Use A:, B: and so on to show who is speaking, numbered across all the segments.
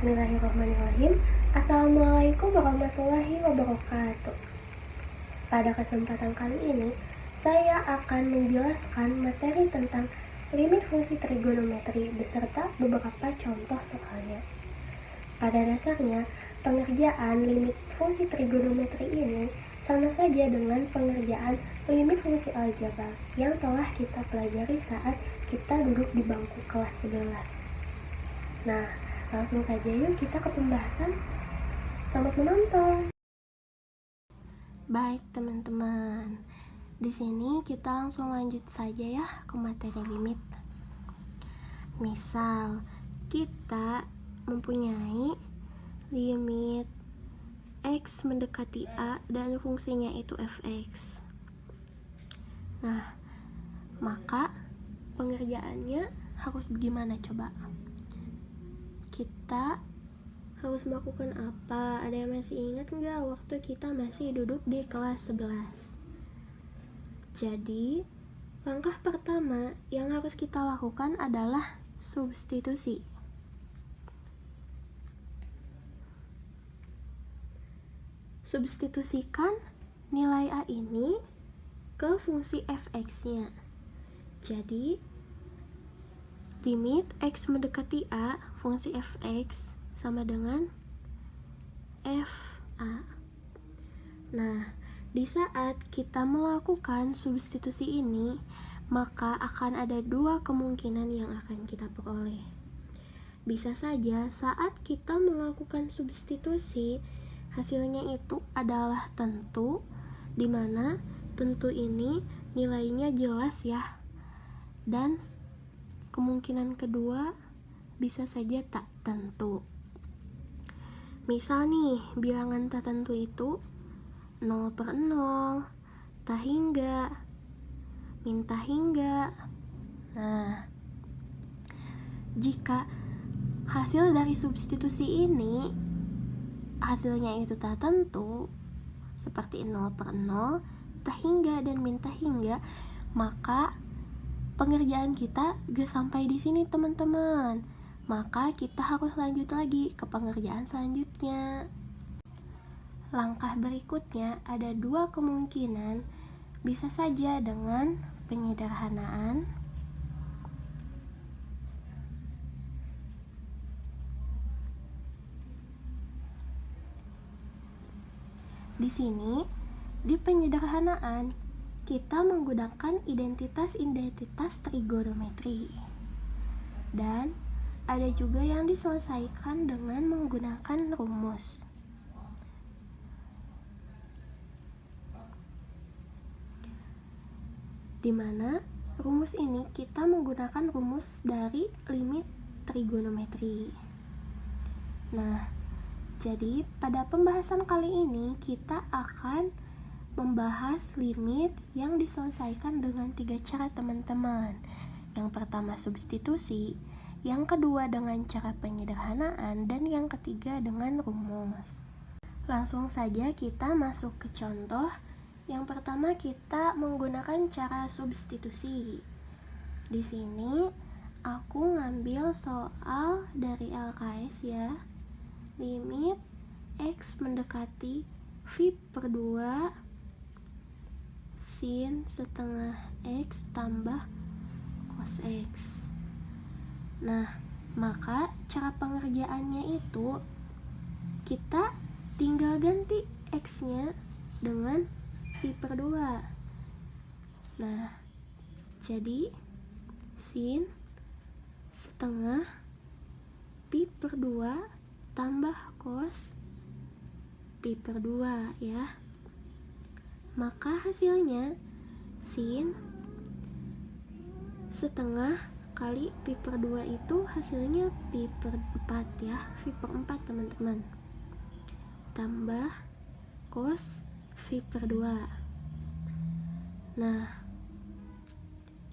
A: Bismillahirrahmanirrahim. Assalamualaikum warahmatullahi wabarakatuh. Pada kesempatan kali ini, saya akan menjelaskan materi tentang limit fungsi trigonometri beserta beberapa contoh soalnya. Pada dasarnya, pengerjaan limit fungsi trigonometri ini sama saja dengan pengerjaan limit fungsi aljabar yang telah kita pelajari saat kita duduk di bangku kelas 11. Nah, langsung saja yuk kita ke pembahasan. Selamat menonton.
B: Baik teman-teman, di sini kita langsung lanjut saja ya ke materi limit. Misal kita mempunyai limit X mendekati A dan fungsinya itu fx. Nah, maka pengerjaannya harus gimana coba? Kita harus melakukan apa? Ada yang masih ingat nggak waktu kita masih duduk di kelas 11? Jadi, langkah pertama yang harus kita lakukan adalah substitusi. Substitusikan nilai A ini ke fungsi fx-nya. Jadi, limit X mendekati A, fungsi fx sama dengan fa. Nah, di saat kita melakukan substitusi ini, maka akan ada dua kemungkinan yang akan kita peroleh. Bisa saja saat kita melakukan substitusi, hasilnya itu adalah tentu, di mana tentu ini nilainya jelas ya. Dan kemungkinan kedua bisa saja tak tentu. Misal nih, bilangan tak tentu itu 0/0, tak hingga, min tak hingga. Nah, jika hasil dari substitusi ini hasilnya itu tak tentu, seperti 0/0, tak hingga, dan min tak hingga, maka pengerjaan kita gak sampai di sini teman-teman. Maka kita harus lanjut lagi ke pengerjaan selanjutnya. Langkah berikutnya ada dua kemungkinan, bisa saja dengan penyederhanaan di sini. Di penyederhanaan kita menggunakan identitas trigonometri, dan ada juga yang diselesaikan dengan menggunakan rumus. Di mana rumus ini kita menggunakan rumus dari limit trigonometri. Nah, jadi pada pembahasan kali ini kita akan membahas limit yang diselesaikan dengan 3 cara teman-teman. Yang pertama substitusi, yang kedua dengan cara penyederhanaan, dan yang ketiga dengan rumus. Langsung saja kita masuk ke contoh. Yang pertama kita menggunakan cara substitusi. Di sini aku ngambil soal dari LKS ya. Limit X mendekati V/2 sin setengah X tambah cos X. Nah, maka cara pengerjaannya itu kita tinggal ganti X-nya dengan Pi/2. Nah, jadi sin setengah Pi/2 tambah cos Pi/2 ya. Maka hasilnya sin setengah kali Pi/2 itu hasilnya Pi/4 ya, V/4 teman-teman, tambah cos V/2. Nah,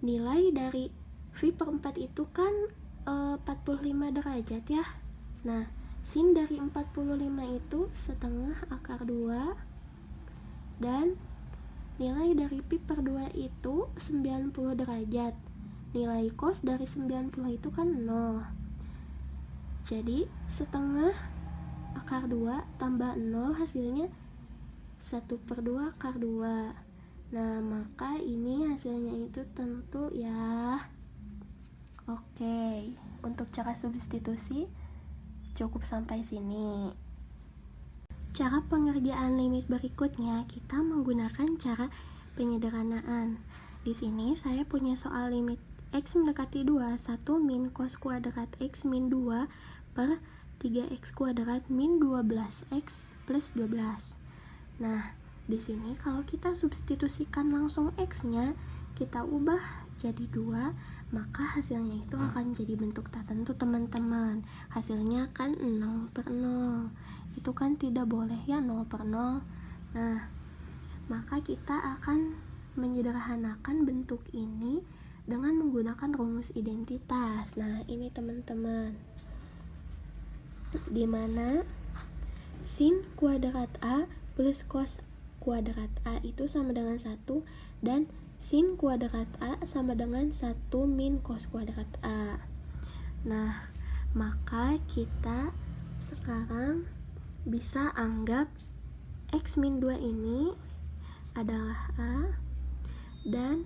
B: nilai dari V/4 itu kan 45 derajat ya. Nah, sin dari 45 itu setengah akar 2, dan nilai dari Pi/2 itu 90 derajat. Nilai cos dari 90 itu kan 0. Jadi setengah akar 2 tambah 0 hasilnya 1/2 akar 2. Nah, maka ini hasilnya itu tentu ya. Oke, untuk cara substitusi cukup sampai sini. Cara pengerjaan limit berikutnya kita menggunakan cara penyederhanaan. Di sini saya punya soal limit X mendekati 2, 1 min cos kuadrat X min 2 per 3X kuadrat min 12X plus 12. Nah, di sini kalau kita substitusikan langsung X-nya, kita ubah jadi 2, maka hasilnya itu akan jadi bentuk tak tentu, teman-teman. Hasilnya kan 0/0. Itu kan tidak boleh ya, 0/0. Nah, maka kita akan menyederhanakan bentuk ini dengan menggunakan rumus identitas. Nah, ini teman-teman, dimana sin kuadrat A plus cos kuadrat A itu sama dengan 1, dan sin kuadrat A sama dengan 1 min cos kuadrat A. Nah, maka kita sekarang bisa anggap X min 2 ini adalah A, dan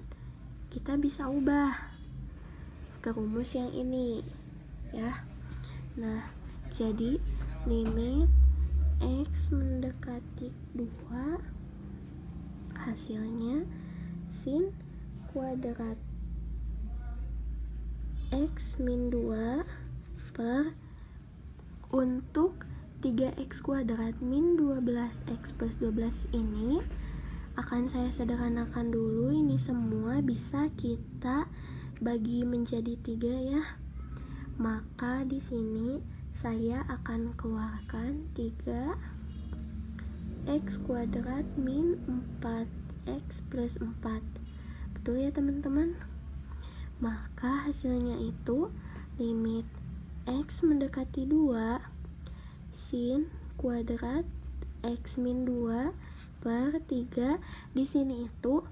B: kita bisa ubah ke rumus yang ini ya. Nah, jadi limit X mendekati 2 hasilnya sin kuadrat X min 2 per untuk 3X kuadrat min 12X plus 12 ini akan saya sederhanakan dulu. Ini semua bisa kita bagi menjadi 3 ya. Maka di sini saya akan keluarkan 3X kuadrat min 4X plus 4. Betul ya teman-teman? Maka hasilnya itu limit X mendekati 2 sin kuadrat X min 2 per 3. Di sini itu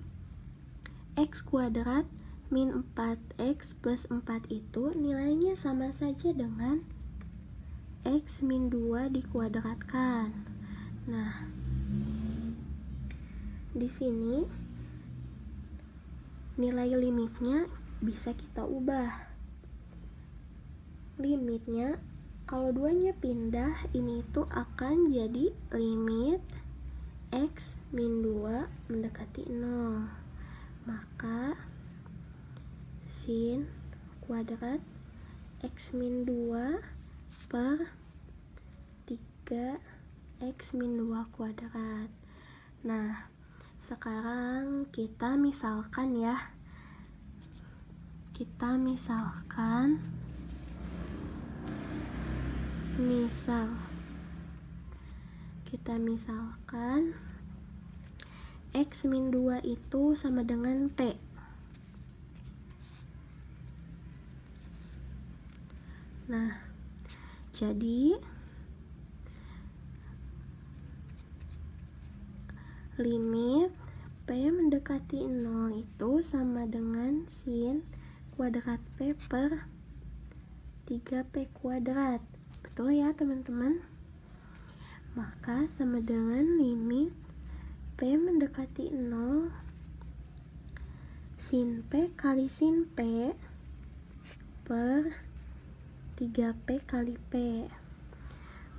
B: X kuadrat min 4X plus 4 itu nilainya sama saja dengan X min 2 dikuadratkan. Nah, di sini nilai limitnya bisa kita ubah. Limitnya kalau duanya pindah, ini itu akan jadi limit X min 2 mendekati 0. Maka sin kuadrat X min 2 per 3X min 2 kuadrat. Nah, sekarang kita misalkan ya. Kita misalkan X min 2 itu sama dengan P. Nah, jadi limit P mendekati 0 itu sama dengan sin kuadrat P per 3P kuadrat. Betul ya teman-teman? Maka sama dengan limit P mendekati 0 sin P kali sin P per 3P kali P.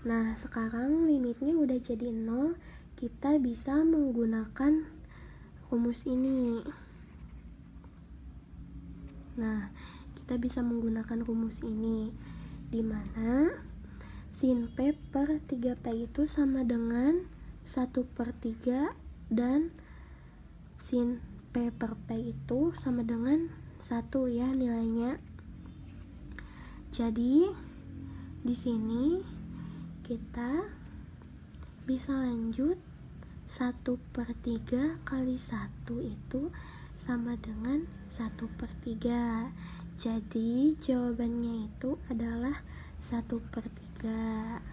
B: Nah, sekarang limitnya udah jadi 0, kita bisa menggunakan rumus ini. Nah, kita bisa menggunakan rumus ini, dimana sin P per 3P itu sama dengan 1/3, dan sin P per P itu sama dengan 1 ya nilainya. Jadi di sini kita bisa lanjut 1/3 kali 1 itu sama dengan 1/3. Jadi jawabannya itu adalah 1/3.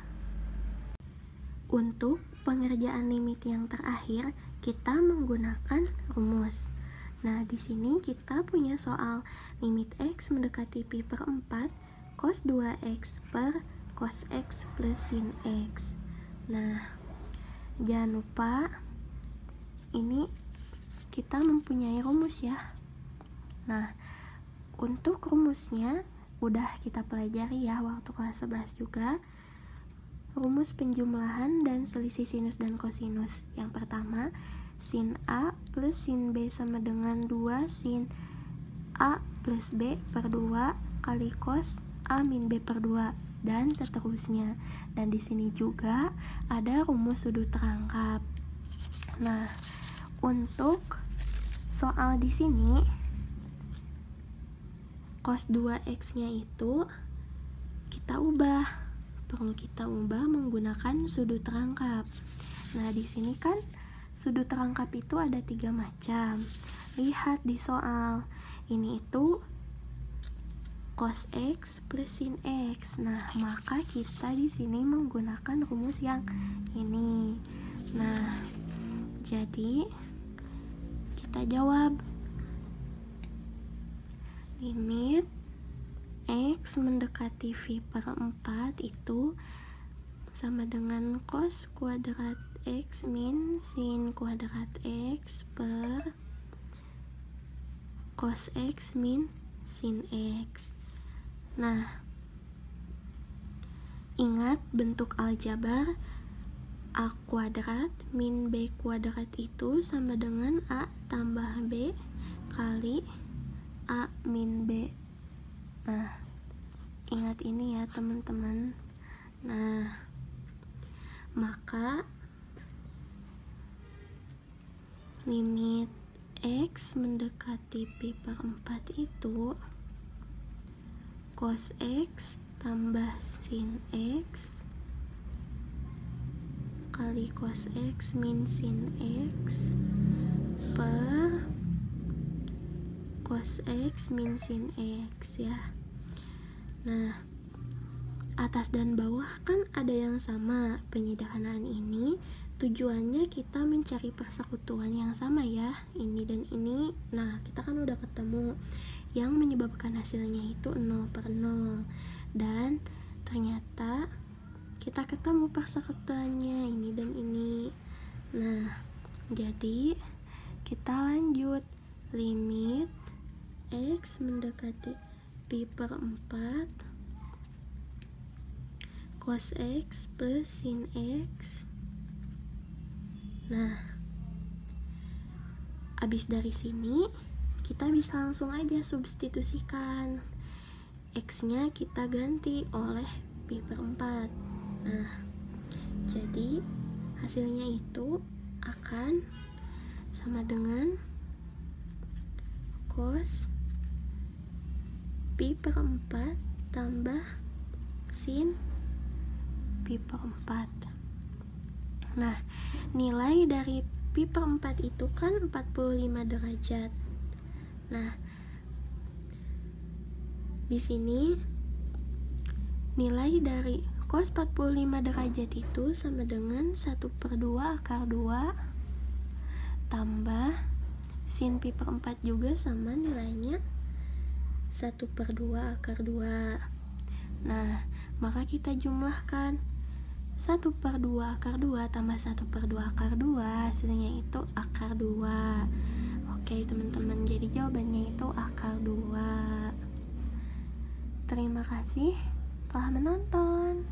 B: Untuk pengerjaan limit yang terakhir, kita menggunakan rumus. Nah, di sini kita punya soal limit X mendekati pi per 4 cos 2X per cos X plus sin X. Nah, jangan lupa ini kita mempunyai rumus ya. Nah, untuk rumusnya udah kita pelajari ya waktu kelas 11 juga. Rumus penjumlahan dan selisih sinus dan kosinus. Yang pertama, sin A plus sin B sama dengan 2 sin A plus B per 2 kali cos A min B per 2 dan seterusnya. Dan di sini juga ada rumus sudut terangkap. Nah, untuk soal di sini cos 2x-nya itu perlu kita ubah menggunakan sudut terangkap. Nah, di sini kan sudut terangkap itu ada 3 macam. Lihat di soal. Ini itu cos X plus sin X. Nah, maka kita di sini menggunakan rumus yang ini. Nah, jadi kita jawab. Limit X mendekati V per 4 itu sama dengan cos kuadrat X min sin kuadrat X per cos X min sin X. Nah, ingat bentuk aljabar A kuadrat min B kuadrat itu sama dengan A tambah B kali A min B. Nah, ingat ini ya teman-teman. Nah, maka limit X mendekati Pi per 4 itu cos X tambah sin X kali cos X min sin X per cos X min sin X ya. Nah, atas dan bawah kan ada yang sama. Penyederhanaan ini tujuannya kita mencari persekutuan yang sama ya, ini dan ini. Nah, kita kan udah ketemu yang menyebabkan hasilnya itu 0 per 0. Dan ternyata kita ketemu persekutuannya ini dan ini. Nah, jadi kita lanjut. Limit X mendekati Pi per 4 cos X plus sin X. Nah, abis dari sini kita bisa langsung aja substitusikan. X-nya kita ganti oleh Pi per 4. Nah, jadi hasilnya itu akan sama dengan cos Pi per 4 tambah sin Pi per 4. Nah, nilai dari Pi per 4 itu kan 45 derajat. Nah, di sini nilai dari cos 45 derajat itu sama dengan 1 per 2 akar 2 tambah sin Pi per 4 juga sama nilainya 1 per 2 akar 2. Nah, maka kita jumlahkan 1 per 2 akar 2 tambah 1 per 2 akar 2, hasilnya itu akar 2. Oke teman-teman, jadi jawabannya itu akar 2. Terima kasih telah menonton.